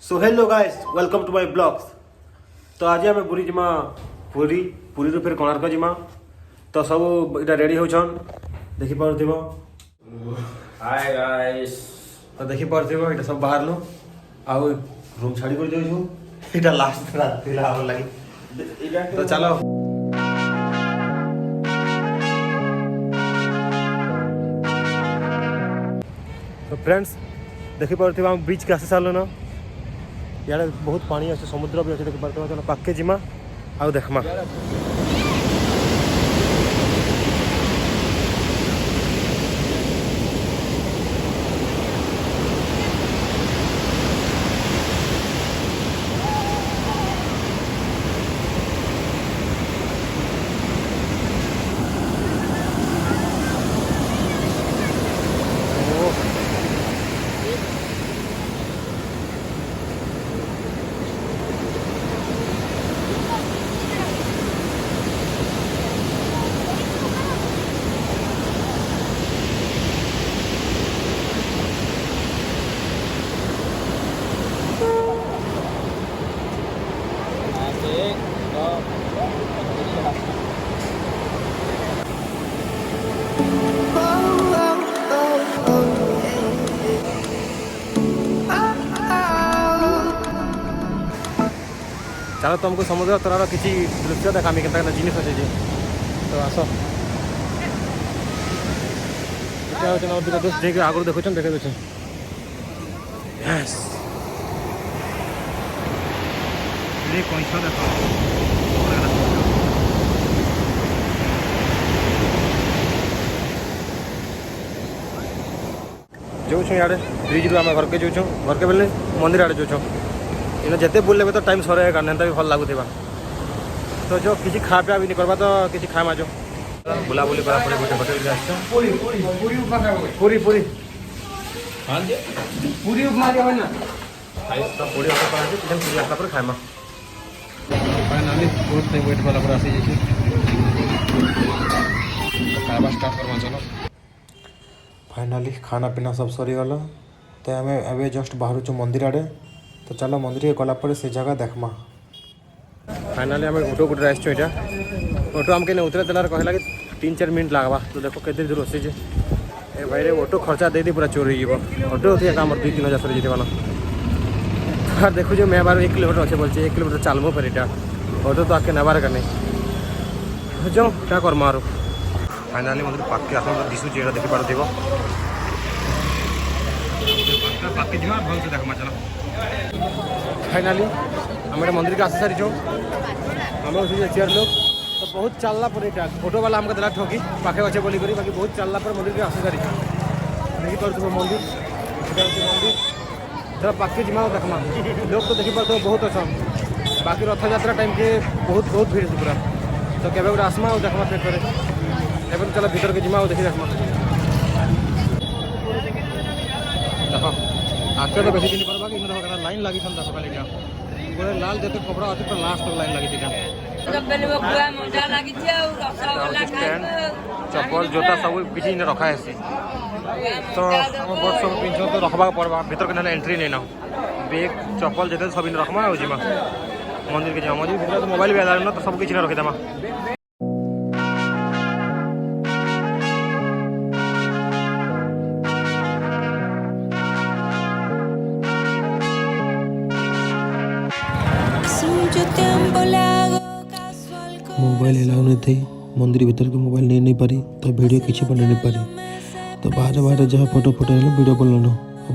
So hello guys welcome to my blogs. तो आज आम बुरी जिमा पुरी पुरी फिर कोणार्क जिमा। तो सब इटा रेडी होछन देखि पारथिबो। Hi guys. तो देखि पारथिबो इटा सब बाहर लो आउ रूम छाड़ी कर जाऊ इटा लास्ट रात थिला हम लागि। तो चलो तो फ्रेंड्स देखि पारथिबो हम बीच के आसे सारलो ना। यार बहुत पानी अच्छे समुद्र भी अच्छे देखि पारथिबो। चलो पाके जिमा आउ देखमा। चलो तुमको समुद्र तरार किसी दृश्य देखामी के जिन अच्छे। तो आस नदीर दोस्त देख आगुरी देखुन देखे देखे कईछ देख जो इे ब्रिज रू आम घर के जो घर के बोले मंदिर आड़े जो इन्हें जिते बुले तो टाइम सर कारण भी भल लगुवा। तो जो किसी खा पिया भी नहीं करवा तो किसी खाए जो बुलाबुली करा पड़े गोटे होटेल पूरी पूरी पूरी पूरी पूरी उपमा ना तो पूरी पूरी आसला पर खाएमा फाइनाली बहुत टाइम वेट कला आसी जाइए खावा स्टार्ट करवा। चलो फाइनाली खाना पीना सब सरीगला। तो आम एवं जस्ट बाहर मंदिर आड़े। तो चलो मंदिर के गलापर से जगह देखमा। फाइनाली आम ऑटो गुटे आसो यहाँ ऑटो आमके उतरे देलार कहला कि 3-4 मिनट लगवा। तो देखो केते दूर अच्छे ए भाई ऑटो खर्चा दे दी पूरा चोरी हो ऑटो थी आम 2-3 हजार जीतवाना। और देखो जो मैं बार 1 किलोमीटर अच्छे बोलचे 1 किलोमीटर चलमो फिर इटा ऑटो तो आके नबार का नहीं जो क्या कर मारो। फाइनाली मंदिर पाके आस दिशु ये देखी पार पाके जी भल से देखमा। चलो फाइनाली आम मंदिर के आसी सारी आम चेयर लोग तो बहुत चलला पर यहाँ ऑटो वाला आमको देला ठकी पाखे अच्छे बोली करी बाकी बहुत चलला पर मंदिर के आसी सारी देखी पार्थ मंदिर मंदिर थोड़ा पाके जिमा देखमा। लोग तो देखी पार्थ बहुत अच्छा बाकी रथ यात्रा टाइम के बहुत भीड़ पूरा। तो केवे गोटे आसमा और देखमा पेट करे एवं चलो भीतर के जिमा देखी देखमा। देखो आगे तो बेसी दिन पड़वा कि लाइन लगी सकाली गोटे लाल जते कपड़ा अच्छे पूरा लास्ट तक लाइन लगी चप्पल जोता सब किसी रखा है। तो आम बोट सब पिंध तो रखा पड़वा भीतर के एंट्री नहीं ना बैग चप्पल जो सब रखमा जीमा मंदिर के जामा मंदिर भीतर तो मोबाइल भी आला ना तो सब किसी रखीदेमा। मोबाइल एलाउ नहीं थी मंदिर भीतर के मोबाइल नहीं पारी तो वीडियो किसी बना नहीं पारी। तो बाहर जहाँ फोटो वीडियो बनल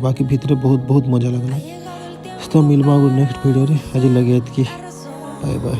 बाकी भीतर बहुत मजा लगला। तो मिलवा नेक्स्ट वीडियो रे आज लगे कि बाय बाय।